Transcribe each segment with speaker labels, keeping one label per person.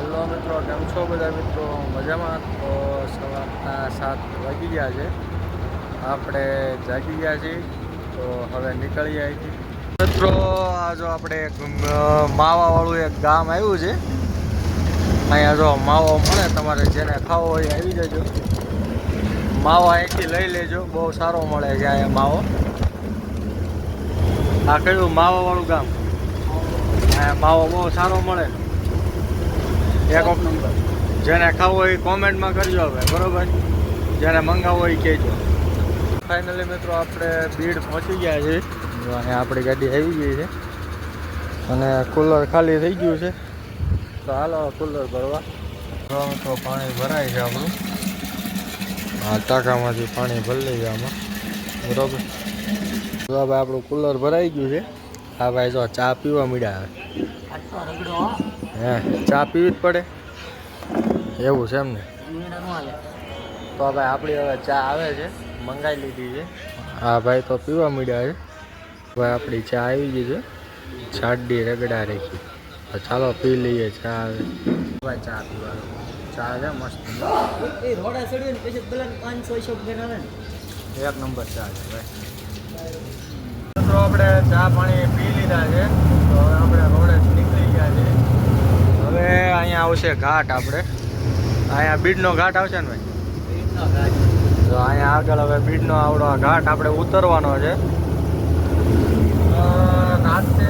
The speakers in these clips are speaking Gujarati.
Speaker 1: હેલો મિત્રો, કેમ છો બધા મિત્રો? મજામાં? તો સવારના 7 વાગી ગયા છે, આપણે જાગી ગયા છીએ. તો હવે નીકળી જાય છે મિત્રો. આ જો આપણે એક માવાવાળું એક ગામ આવ્યું છે. અહીંયા જો માવો મળે, તમારે જેને ખાવો હોય આવી જજો. માવો અહીંથી લઈ લેજો, બહુ સારો મળે છે અહીંયા માવો. આ કયું માવાવાળું ગામ? અહીંયા માવો બહુ સારો મળે. એક નંબર. જેને ખાવું હોય કોમેન્ટમાં કરજો હવે, બરોબર? જેને મંગાવવું હોય કહેજો. ફાઇનલી મિત્રો આપણે બીડ પહોંચી ગયા છે. અને આપણી ગાડી આવી ગઈ છે અને કુલર ખાલી થઈ ગયું છે. તો હાલો કુલર ભરવા. તો પાણી ભરાય છે આપણું. આ ટાંકામાંથી પાણી ભરી લઈએ આમાં, બરોબર? તો ભાઈ આપણું કુલર ભરાઈ ગયું છે. હા ભાઈ, જો ચા પીવા મળ્યા. હે, ચા પીવી જ પડે એવું છે એમ ને? તો ભાઈ આપણી હવે ચા આવે છે, મંગાવી લીધી છે. હા ભાઈ, તો પીવા મળ્યા છે. ભાઈ આપણી ચા આવી ગઈ છે, છાડી રગડા રાખી. તો ચાલો પી લઈએ ચા. આવે ભાઈ ચા પીવાનો, ચા છે મસ્ત, એક નંબર ચા છે ભાઈ. મિત્રો આપણે ચા પાણી પી લીધા છે. તો હવે આપણે રોડે નીકળી ગયા છે. હવે અહીંયા આવશે ઘાટ. આપણે અહીંયા બીડનો ઘાટ આવશે ને ભાઈ? તો અહીંયા આગળ હવે બીડનો આવડો ઘાટ આપણે ઉતરવાનો છે. રાતે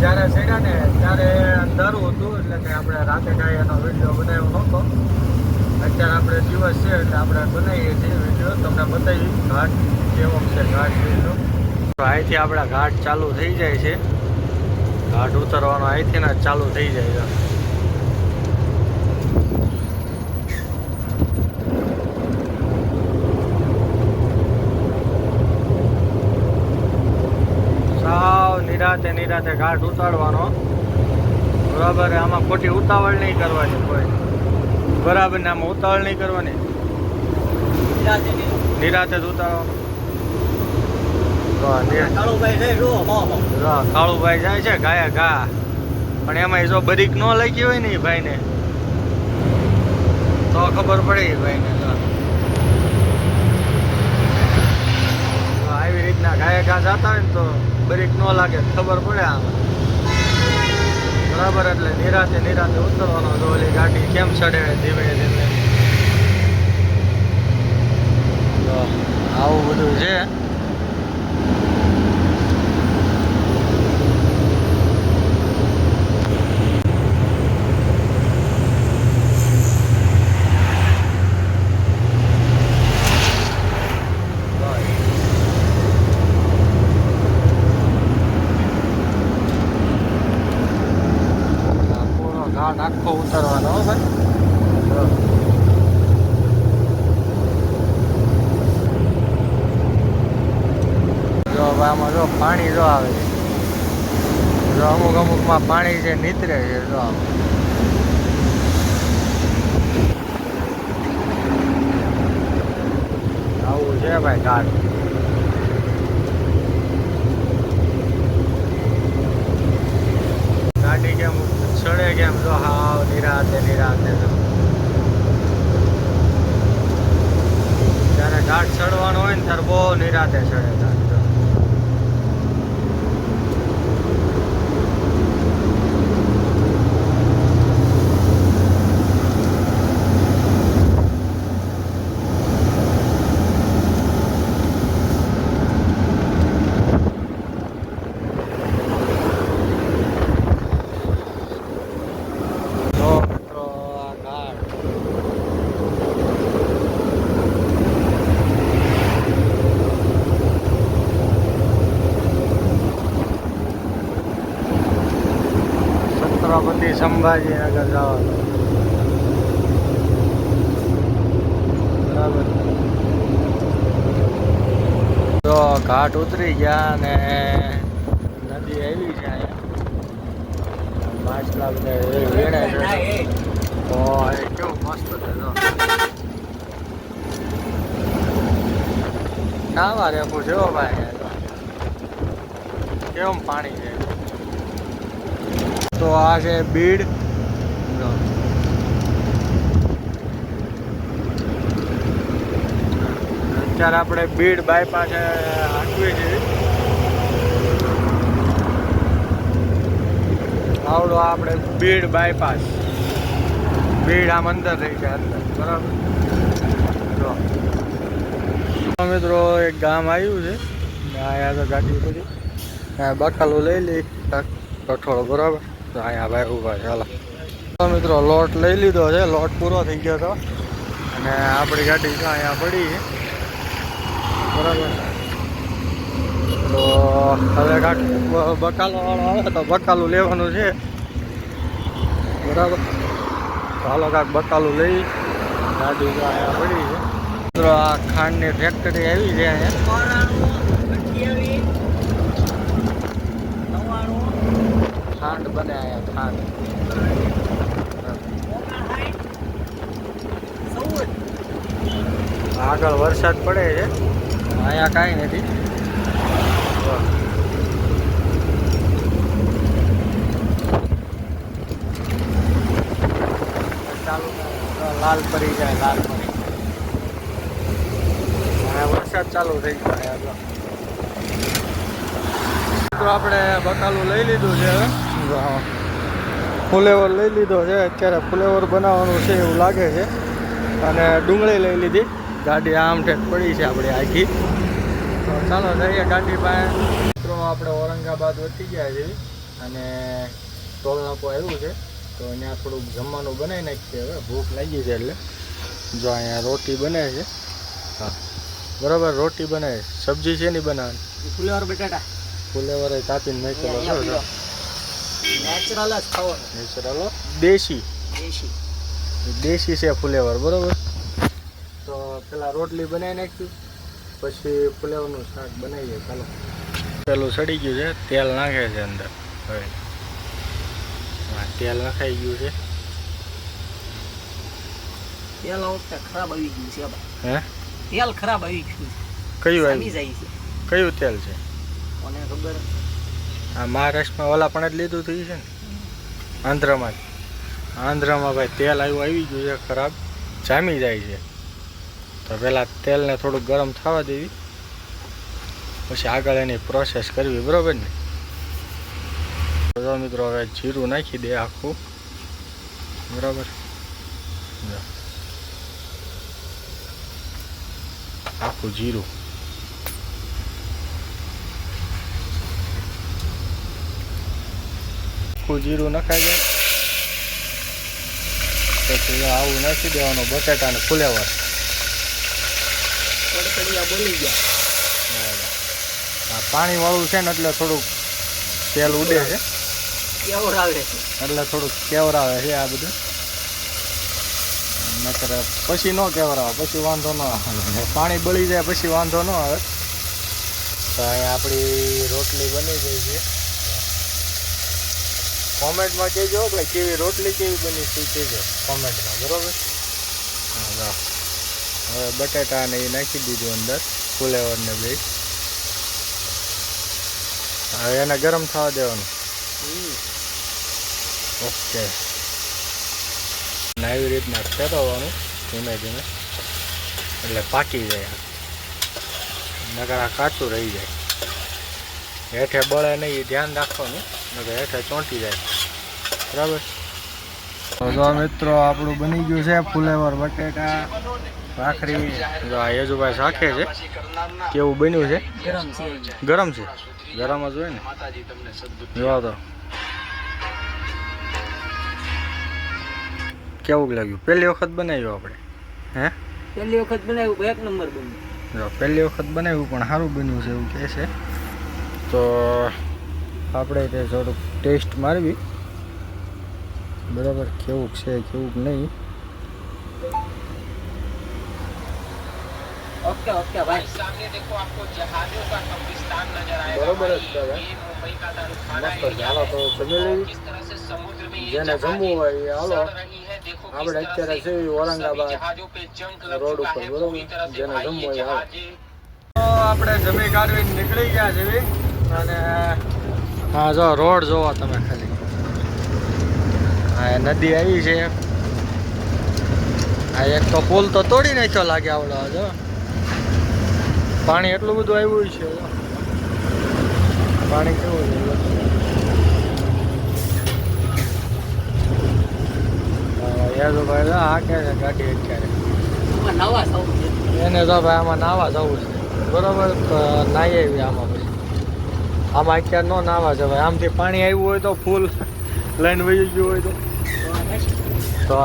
Speaker 1: જ્યારે ચડ્યા ને ત્યારે અંધારું હતું, એટલે કે આપણે રાતે કાંઈ એનો વિડીયો બનાવ્યો નહોતો. અત્યારે આપણે દિવસ છે એટલે આપણે બનાવીએ છીએ વિડીયો, તમને બતાવી ઘાટ કેવો છે. ઘાટ વિડીયો અહીંથી આપણા ઘાટ ચાલુ થઈ જાય છે. ઘાટ ઉતરવાનો અહીંથી ને ચાલુ થઈ જાય છે. સાવ નિરાતે ઘાટ ઉતારવાનો, બરાબર? આમાં ખોટી ઉતાવળ નહીં કરવાની કોઈ, બરાબર ને? આમાં ઉતાવળ નહીં કરવાની, નિરાતે જ ઉતારવાનું. કાળુભાઈ જાય છે ગાયા ઘા, પણ એમાં જો બરીક ન લાગી હોય ને એ ભાઈને, તો ખબર પડે એ ભાઈને. આવી રીતના ગાયા ઘા જતા હોય ને તો બરીક ન લાગે, ખબર પડે આમાં, બરાબર? એટલે નિરાતે ઉતરવાનો. તો ઓલી ગાડી કેમ ચડે ધીમે ધીમે. તો આવું બધું છે. આખો ઉતરવાનો ભાઈ. જો આમાં જો પાણી જો આવે છે, જો અમુકમાં પાણી છે નીતરે છે. જો આવું છે ભાઈ ઘાટ. ગાડી કેમ ચડે કેમ જો, હાવ નિરાતે. જ્યારે ઘાટ ચડવાનો હોય ને ત્યારે બહુ નિરાતે ચડે ઘાટ. છત્રપતિ સંભાજીનગર જવાનું, બરાબર? તો ઘાટ ઉતરી ગયા ને નદી આવી છે. અહીંયા માછલા બધા વેણે છે. તો એ કેવું મસ્ત છે. નાવા રેખું છે ભાઈ, કેવું પાણી છે. તો આ છે બીડ. અત્યારે આપણે બીડ બાયપાસ હાંકવી છે. આવડો આપણે બીડ બાયપાસ, બીડ આમ અંદર રહી છે અંદર, બરાબર. જો મિત્રો એક ગામ આવ્યું છે, અહીંયા તો ગાડી બધી બકાલું લઈ લઈ કઠોળ, બરાબર. તો અહીંયા ભાઈ ઊભા છે. હાલો મિત્રો લોટ લઈ લીધો છે, લોટ પૂરો થઈ ગયો હતો અને આપણી ગાડી તો અહીંયા પડી છે, બરાબર. તો હવે કાંક બકાલો વાળો આવે તો બકાલું લેવાનું છે, બરાબર. હાલો કાંક બકાલું લઈ, ગાડી તો અહીંયા પડી છે. મિત્રો આ ખાંડની ફેક્ટરી આવી છે અહીંયા, ખાંડ બને અહીંયા, ખાંડ. આગળ વરસાદ પડે છે, અહીંયા કાંઈ નથી. ચાલુ લાલ પડી જાય, લાલ પડી વરસાદ ચાલુ થઈ ગયો. તો આપણે બકાલું લઈ લીધું છે, હવે ફુલેવર લઈ લીધો છે. અત્યારે ફુલેવર બનાવવાનું છે એવું લાગે છે. અને ડુંગળી લઈ લીધી, ગાડી આમ ઠેક પડી છે આપણી આખી. તો ચાલો જઈએ ગાડી પાસે. મિત્રો આપણે ઔરંગાબાદ વધી ગયા છે અને ટોલ નાકો આવ્યું છે, તો અહીંયા થોડુંક જમવાનું બનાવી નાખીએ. હવે ભૂખ લાગી છે એટલે જો અહીંયા રોટી બને છે. હા બરાબર, રોટી બને. સબ્જી છે નહીં બનાવવાની,
Speaker 2: ફુલેવર બટાટા,
Speaker 1: ફુલેવર કાપીને નાખેલો છો.
Speaker 2: નેચરલ જ ખાવો,
Speaker 1: નેચરલ દેશી દેશી છે ફુલેવર, બરાબર. તો પેલા રોટલી બનાવી નાખ્યું, પછી ફુલેવરનું શાક બનાવીએ. ચાલો પેલું સડી ગયું છે, તેલ નાખે છે અંદર. હવે હા તેલ નખાઈ ગયું છે.
Speaker 2: તેલ ખરાબ આવી ગયું છે.
Speaker 1: હે
Speaker 2: તેલ ખરાબ આવી ગયું છે.
Speaker 1: કયું આવી
Speaker 2: જાય છે?
Speaker 1: કયું તેલ છે?
Speaker 2: કોને ખબર?
Speaker 1: આ મહારાષ્ટ્રમાં ઓલા પણ જ લીધું થયું છે ને, આંધ્રમાં જ. આંધ્રમાં ભાઈ તેલ આવી ગયું છે ખરાબ, જામી જાય છે. તો પહેલાં તેલને થોડુંક ગરમ થવા દેવી, પછી આગળ એની પ્રોસેસ કરવી, બરાબર ને. તો મિત્રો હવે જીરું નાખી દે આખું, બરાબર. આખું જીરું જીરું નખાઈ જાય. પછી આવું નાખી દેવાનું બટાટા ને ફુલેવર.
Speaker 2: બોલી ગયા
Speaker 1: પાણી વાળું છે ને એટલે થોડુંક તેલ ઉડે છે,
Speaker 2: કેવરાવે છે
Speaker 1: એટલે થોડુંક કેવરાવે છે આ બધું. નકર પછી ન કેવરાવે, પછી વાંધો ન આવે. પાણી બળી જાય પછી વાંધો ન આવે. તો અહીંયા આપણી રોટલી બની ગઈ છે. કોમેન્ટમાં કહેજો ભાઈ કેવી રોટલી કેવી બની છે કહેજો કોમેન્ટમાં, બરાબર. હા હવે બટાટા ને એ નાખી દીધું અંદર, ફુલેવર ને બે. હવે એને ગરમ થવા દેવાનું. ઓકે, આવી રીતના ફેરવવાનું ધીમે ધીમે, એટલે પાકી જાય. નકર આ કાચું રહી જાય. હેઠે બળે નહીં, ધ્યાન રાખવાનું, નકર હેઠે ચોંટી જાય, બરાબર. તો જો મિત્રો આપણું બની ગયું છે ફુલેવર બટેટા ભાખરી. જો આ યજુભાઈ શાખે છે, કેવું બન્યું છે? ગરમ છે, ગરમ જ હોય ને. જો તો કેવું લાગ્યું? પહેલી વખત બનાવ્યું આપણે? હે
Speaker 2: પહેલી વખત બનાવ્યું, એક નંબર બન્યું.
Speaker 1: જો પહેલી વખત બનાવ્યું પણ સારું બન્યું છે એવું કહે છે. તો આપણે તે થોડુંક ટેસ્ટ મારવી, બરાબર, કેવું છે કેવું નહીં.
Speaker 2: ओके ओके भाई,
Speaker 3: सामने देखो आपको जहाजों का कब्रिस्तान नजर आएगा।
Speaker 1: बरोबर है,
Speaker 3: ये मुंबई का दारुखाना
Speaker 1: मस्त
Speaker 3: एरिया
Speaker 1: झाला तो जमी लेवी।
Speaker 3: किस तरह से समुद्र में ये
Speaker 1: जेने
Speaker 3: जहाजें
Speaker 1: जम्मू है ये हालो
Speaker 3: सड़ रही है। देखो किस
Speaker 1: આપણે
Speaker 3: तरह
Speaker 1: અત્યારે
Speaker 3: से
Speaker 1: છે औरंगाबाद
Speaker 3: सभी जहाजों पे जंग लग
Speaker 1: रोड
Speaker 3: चुका
Speaker 1: ઉપર,
Speaker 3: है।
Speaker 1: बरोबर.
Speaker 3: पूरी तरह से
Speaker 1: जेने
Speaker 3: भाई
Speaker 1: जम्मू
Speaker 3: ये
Speaker 1: है हालो.
Speaker 3: जहाजें
Speaker 1: તો આપણે જમી કાઢવીને નીકળી ગયા છે. અને હા જો રોડ જોવો તમે ખાલી. હા એ નદી આવી છે. આ એક તો પુલ તો તોડી નાખ્યો લાગે આવડો. જો પાણી એટલું બધું આવ્યું છે પાણી કેવું છે યાર તો ભાઈ આ કે ગાડી અત્યારે
Speaker 2: આમાં નવા સૌ છે.
Speaker 1: એને તો ભાઈ આમાં નાવા જવું છે બરોબર તો નાહી આવી આમાં પછી આમાં અત્યારે નો નાવા જવાય આમથી પાણી આવ્યું હોય તો ફૂલ લાઈન વહી ગયું હોય તો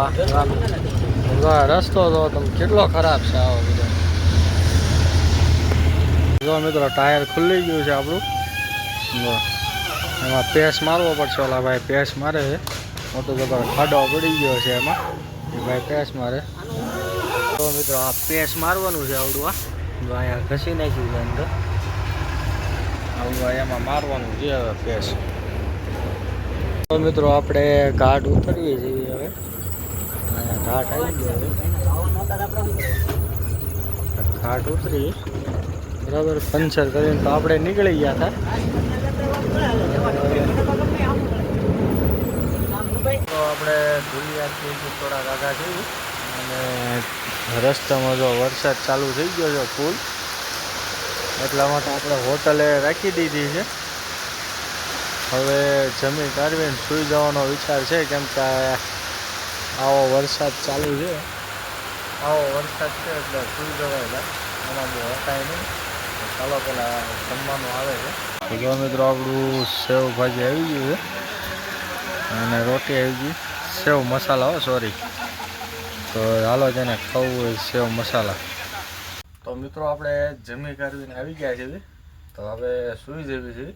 Speaker 1: આ રસ્તો તો તમે કેટલો ખરાબ છે આવો બધો જો મિત્રો ટાયર ખુલ્લી ગયું છે આપણું જો એમાં પેસ મારવો પડશે ઓલા ભાઈ પેસ મારે છે મોટો જબર ખાડો પડી ગયો છે એમાં એ ભાઈ પેસ મારે તો મિત્રો આ પેસ મારવાનું છે આવડું આ જો અહીંયા ઘસી નાખ્યું છે અંદર આવડું એમાં મારવાનું છે હવે પેસ તો મિત્રો આપણે ઘાટ ઉતરીએ છીએ હવે અહીંયા ઘાટ આવી ગયો હવે ઘાટ ઉતરી બરાબર પંચર કરીને તો આપણે નીકળી ગયા હતા તો આપણે ધુલિયાથી થોડાક આગા જઈએ અને રસ્તામાં જો વરસાદ ચાલુ થઈ ગયો છે ફૂલ એટલા માટે આપણે હોટલે રાખી દીધી છે હવે જમી કાઢવીને સૂઈ જવાનો વિચાર છે કેમ કે આવો વરસાદ ચાલુ છે આવો વરસાદ છે એટલે સૂઈ જવાય છે એમાં બહુ હટાય નહીં ચાલો પેલા જમવાનું આવે છે તો જો મિત્રો આપણું સેવ ભાજી આવી ગયું છે અને રોટી આવી ગઈ સેવ મસાલા સોરી તો હાલો જેને ખાવું હોય સેવ મસાલા તો મિત્રો આપણે જમી કાઢવીને આવી ગયા છીએ તો હવે સૂઈ જવી છે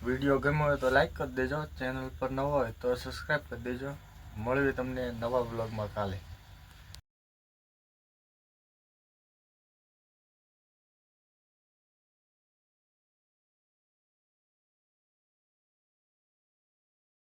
Speaker 1: વિડીયો ગમ્યો હોય તો લાઈક કરી દેજો ચેનલ પર નવો હોય તો સબસ્ક્રાઈબ કરી દેજો મળવી તમને નવા બ્લોગમાં કાલે